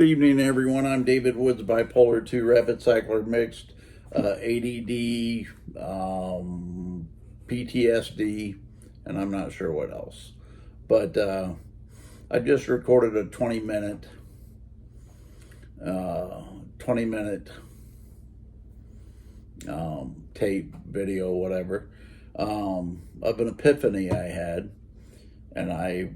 Good evening, everyone. I'm David Woods, bipolar 2, rapid cycler mixed, ADD, PTSD, and I'm not sure what else. But I just recorded a 20 minute tape, video, whatever, of an epiphany I had, and I,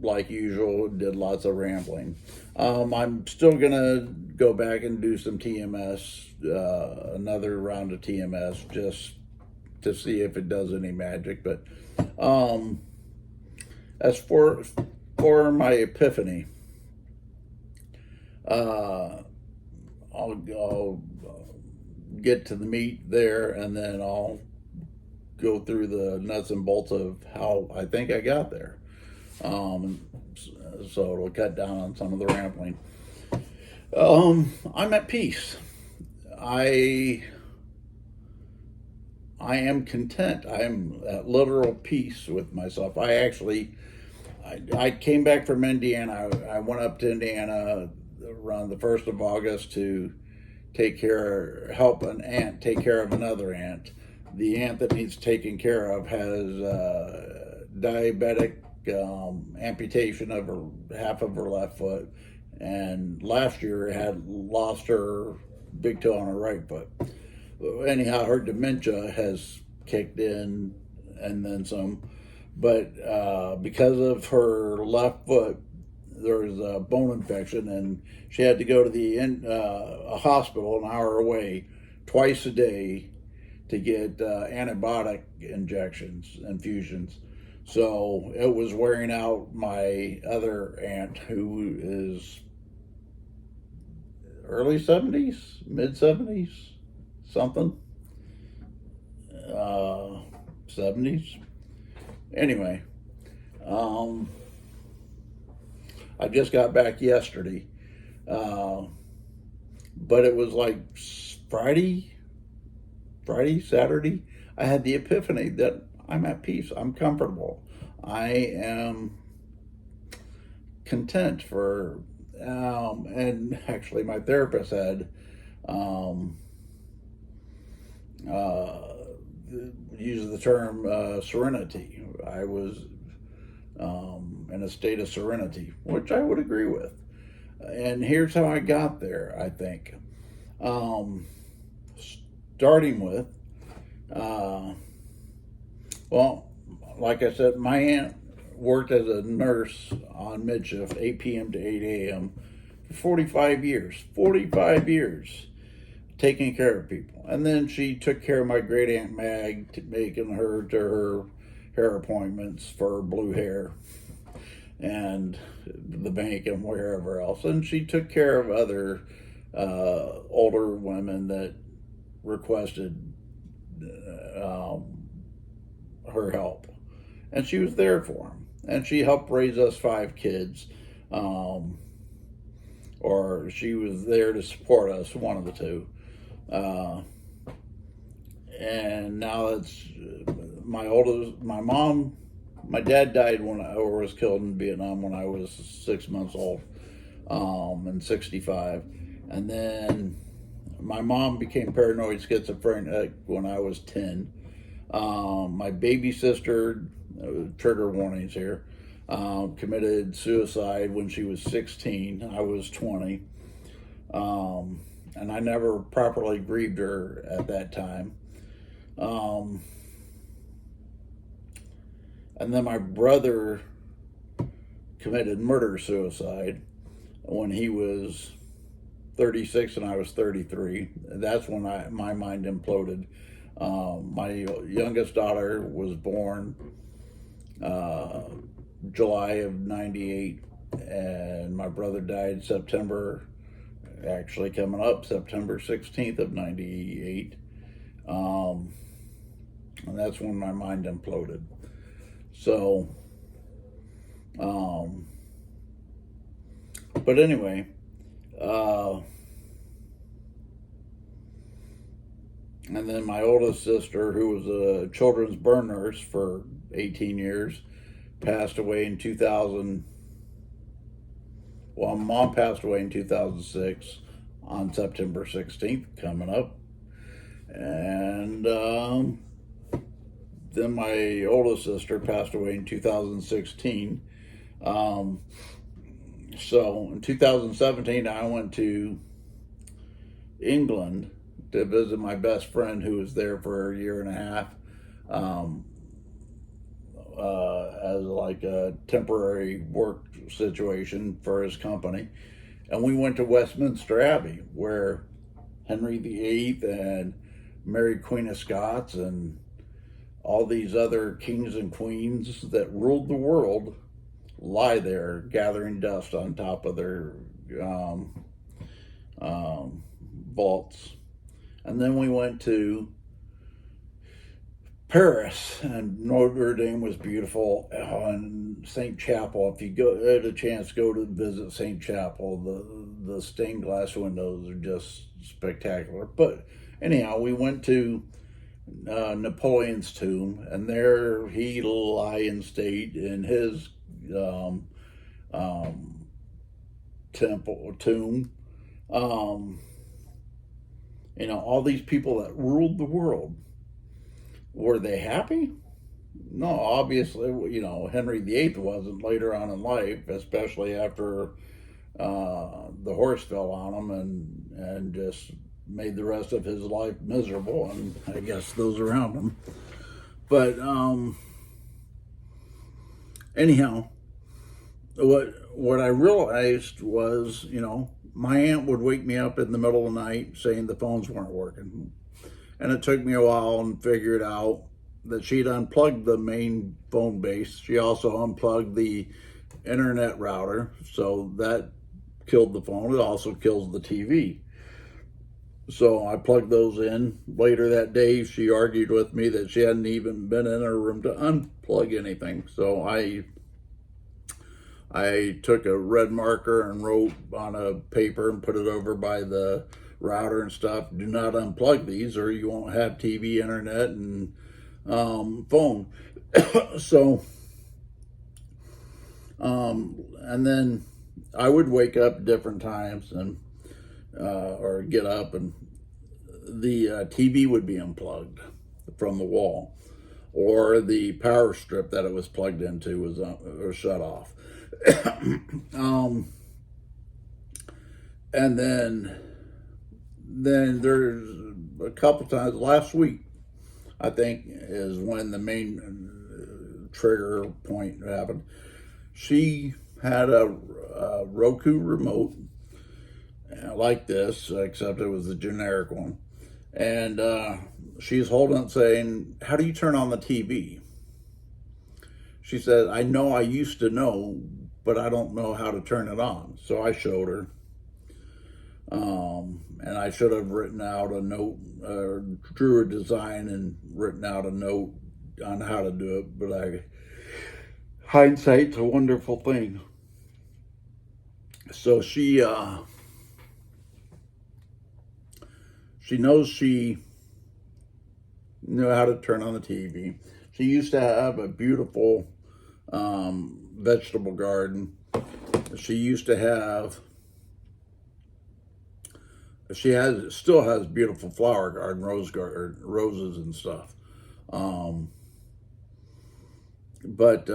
like usual, did lots of rambling. I'm still gonna go back and do some TMS, another round of TMS, just to see if it does any magic. But as for my epiphany, I'll get to the meat there, and then I'll go through the nuts and bolts of how I think I got there. So it'll cut down on some of the rambling. I'm at peace. I am content. I'm at literal peace with myself. I came back from Indiana. I went up to Indiana around the 1st of August to help an aunt take care of another aunt. The aunt that needs taken care of has diabetic, amputation of half of her left foot, and last year had lost her big toe on her right foot. Anyhow, her dementia has kicked in and then some, but because of her left foot, there was a bone infection, and she had to go to a hospital an hour away twice a day to get antibiotic infusions. So it was wearing out my other aunt, who is early 70s, mid 70s, something, 70s. Anyway, I just got back yesterday, but it was like Saturday, I had the epiphany that I'm at peace. I'm comfortable. I am content and actually my therapist had, uses the term serenity. I was in a state of serenity, which I would agree with. And here's how I got there, I think. Starting with, well, like I said, my aunt worked as a nurse on mid-shift, 8 p.m. to 8 a.m. for 45 years. 45 years taking care of people. And then she took care of my great aunt Mag, making her to her hair appointments for blue hair and the bank and wherever else. And she took care of other older women that requested her help, and she was there for them, and she helped raise us 5 kids, or she was there to support us, one of the two, and now it's my dad died or was killed in Vietnam when I was 6 months old, and 65, and then my mom became paranoid schizophrenic when I was 10. My baby sister, trigger warnings here, committed suicide when she was 16. I was 20. And I never properly grieved her at that time. And then my brother committed murder-suicide when he was 36 and I was 33. That's when my mind imploded. My youngest daughter was born July of 98, and my brother died September 16th of 98. And that's when my mind imploded. So, but anyway, and then my oldest sister, who was a children's burn nurse for 18 years, passed away in 2000, Well, mom passed away in 2006 on September 16th, coming up. And then my oldest sister passed away in 2016. Um, so in 2017, I went to England to visit my best friend who was there for a year and a half, um, as like a temporary work situation for his company. And we went to Westminster Abbey, where Henry VIII and Mary Queen of Scots and all these other kings and queens that ruled the world lie there gathering dust on top of their vaults. And then we went to Paris, and Notre Dame was beautiful. And St. Chapel, if you had a chance, go to visit St. Chapel. The stained glass windows are just spectacular. But anyhow, we went to Napoleon's tomb, and there he lie in state in his tomb. All these people that ruled the world, were they happy? No, obviously, Henry VIII wasn't later on in life, especially after the horse fell on him and just made the rest of his life miserable, and I guess those around him. But anyhow, what I realized was, my aunt would wake me up in the middle of the night saying the phones weren't working. And it took me a while and figured out that she'd unplugged the main phone base. She also unplugged the internet router, so that killed the phone. It also kills the TV. So I plugged those in. Later that day, she argued with me that she hadn't even been in her room to unplug anything. So I took a red marker and wrote on a paper and put it over by the router and stuff, do not unplug these or you won't have TV, internet, and phone. So, and then I would wake up different times and or get up, and the TV would be unplugged from the wall, or the power strip that it was plugged into was or shut off. And then there's a couple times last week, I think, is when the main trigger point happened. She had a Roku remote like this, except it was the generic one. And she's holding it saying, how do you turn on the TV? She said, I know I used to know, but I don't know how to turn it on. So I showed her. And I should have written out a note, drew a design and written out a note on how to do it. But hindsight's a wonderful thing. So she knows she knew how to turn on the TV. She used to have a beautiful vegetable garden. She used to have. Still has beautiful flower garden, roses and stuff. But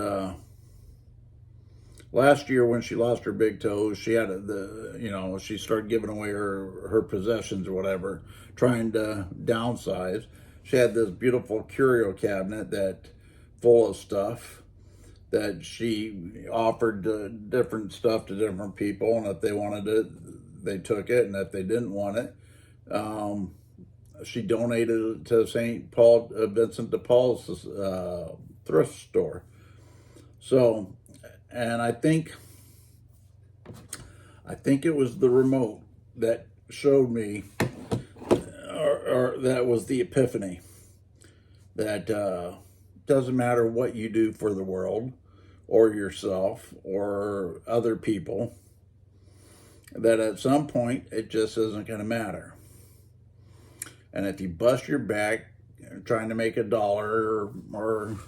last year when she lost her big toe, she had she started giving away her possessions or whatever, trying to downsize. She had this beautiful curio cabinet that full of stuff that she offered different stuff to different people, and if they wanted it, they took it, and if they didn't want it, she donated it to St. Paul, Vincent de Paul's thrift store. So, and I think it was the remote that showed me, or that was the epiphany, that doesn't matter what you do for the world or yourself or other people, that at some point it just isn't going to matter. And if you bust your back trying to make $1 or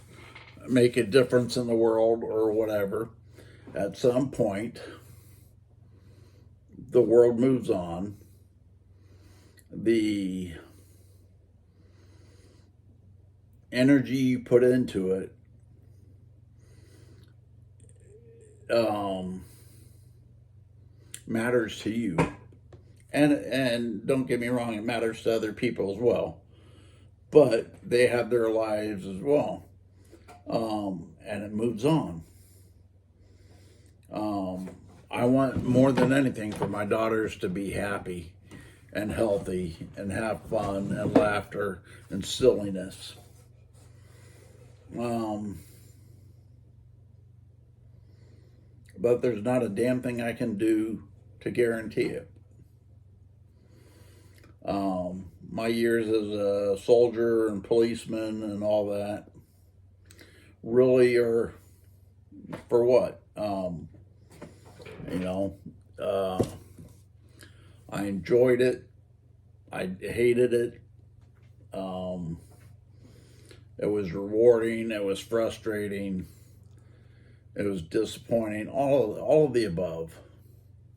make a difference in the world or whatever, at some point the world moves on. The energy you put into it matters to you, and don't get me wrong, it matters to other people as well. But they have their lives as well, and it moves on. I want more than anything for my daughters to be happy and healthy and have fun and laughter and silliness. But there's not a damn thing I can do to guarantee it. My years as a soldier and policeman and all that really are for what? I enjoyed it. I hated it. It was rewarding. It was frustrating. It was disappointing. All of the above.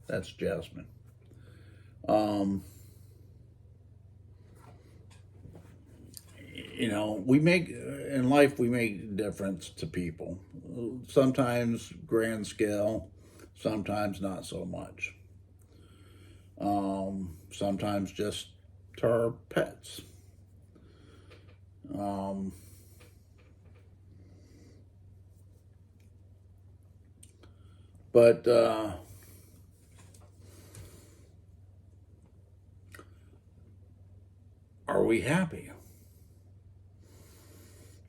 That's Jasmine. We make in life, we make a difference to people. Sometimes grand scale, sometimes not so much. Sometimes just to our pets. But are we happy?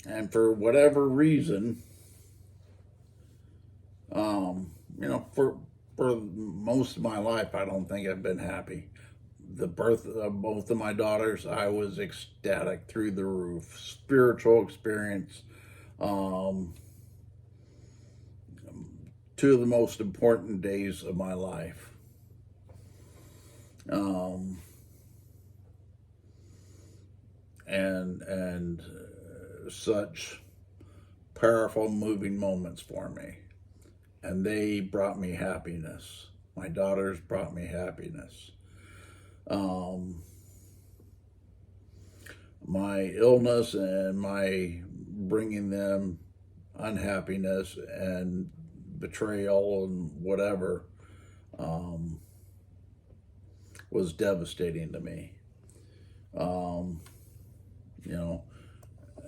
And for whatever reason, for most of my life, I don't think I've been happy. The birth of both of my daughters, I was ecstatic through the roof. Spiritual experience. Two of the most important days of my life. And such powerful, moving moments for me. And they brought me happiness. My daughters brought me happiness. My illness and my bringing them unhappiness and betrayal and whatever was devastating to me.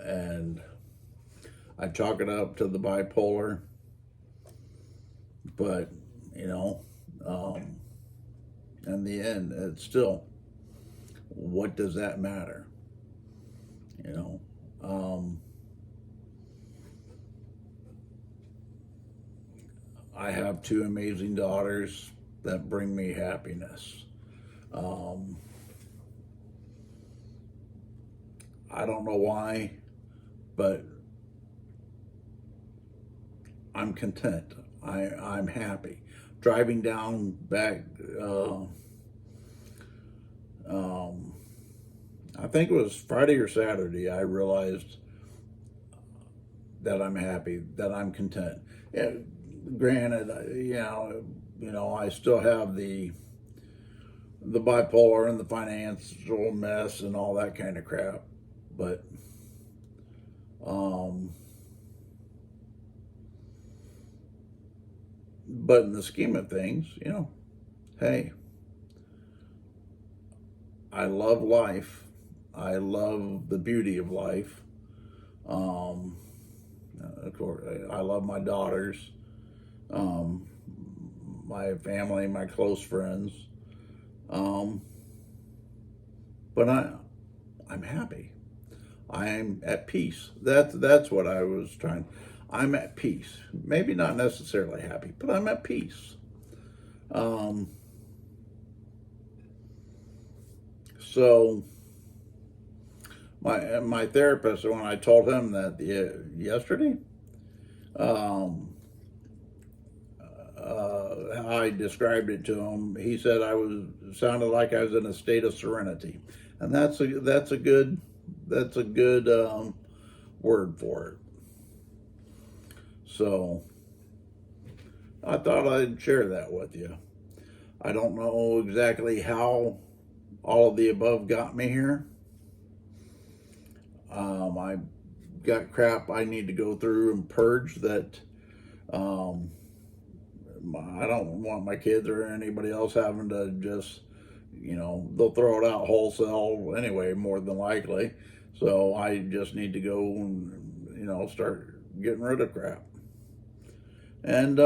And I chalk it up to the bipolar, but in the end, it's still, what does that matter? I have two amazing daughters that bring me happiness. I don't know why, but I'm content. I'm happy. Driving down back, I think it was Friday or Saturday, I realized that I'm happy, that I'm content. Yeah, granted, I still have the bipolar and the financial mess and all that kind of crap, but in the scheme of things, hey, I love life. I love the beauty of life. Of course, I love my daughters, my family, my close friends. But I'm happy. I'm at peace. That's what I was trying. I'm at peace. Maybe not necessarily happy, but I'm at peace. So my therapist, when I told him that yesterday, how I described it to him, he said sounded like I was in a state of serenity, and that's a good word for it. So I thought I'd share that with you. I don't know exactly how all of the above got me here. I got crap I need to go through and purge that I don't want my kids or anybody else having to just, they'll throw it out wholesale anyway, more than likely. So I just need to go and, start getting rid of crap. And,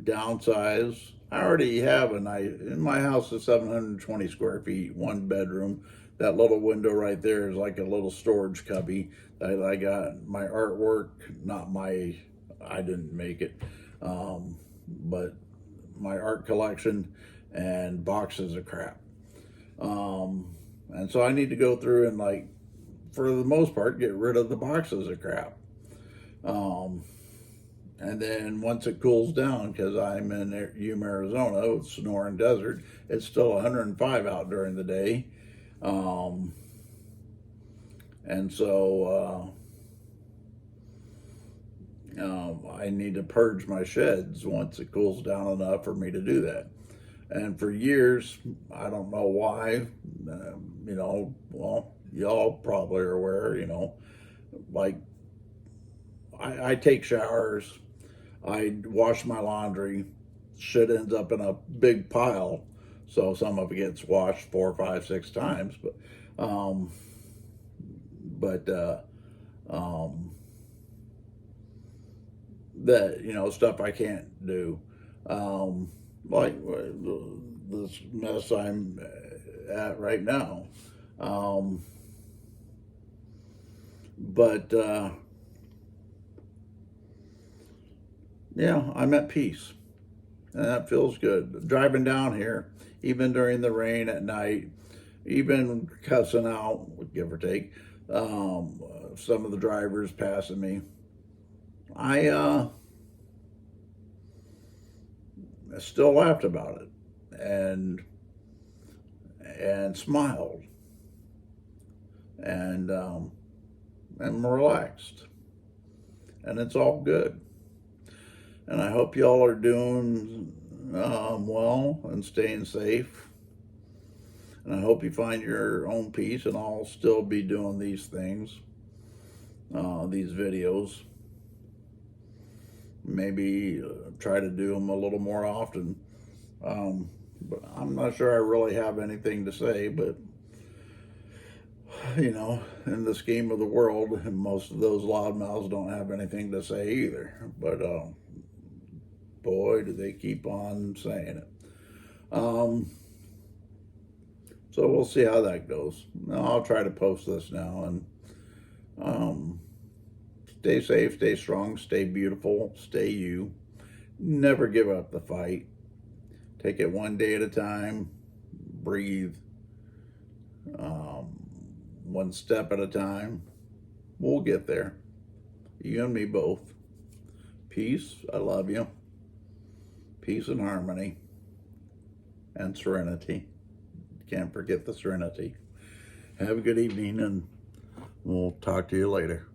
downsize. I already have in my house is 720 square feet, one bedroom. That little window right there is like a little storage cubby that I got my artwork, I didn't make it, but my art collection and boxes of crap. And so I need to go through and, like, for the most part, get rid of the boxes of crap. And then once it cools down, because I'm in Yuma, Arizona, with Sonoran Desert, it's still 105 out during the day. And so I need to purge my sheds once it cools down enough for me to do that. And for years, I don't know why, well, y'all probably are aware, like, I take showers, I wash my laundry, shit ends up in a big pile. So some of it gets washed 4, 5, 6 times, that, stuff I can't do. Like this mess I'm at right now. Yeah, I'm at peace. And that feels good. Driving down here, even during the rain at night, even cussing out, give or take, some of the drivers passing me, I still laughed about it and smiled and relaxed, and it's all good. And I hope y'all are doing well and staying safe. And I hope you find your own peace, and I'll still be doing these things, these videos. Maybe try to do them a little more often. But I'm not sure I really have anything to say, but, in the scheme of the world, most of those loudmouths don't have anything to say either. But, boy, do they keep on saying it. So we'll see how that goes. I'll try to post this now, and stay safe, stay strong, stay beautiful, stay you. Never give up the fight. Take it one day at a time. Breathe. One step at a time. We'll get there. You and me both. Peace. I love you. Peace and harmony. And serenity. Can't forget the serenity. Have a good evening, and we'll talk to you later.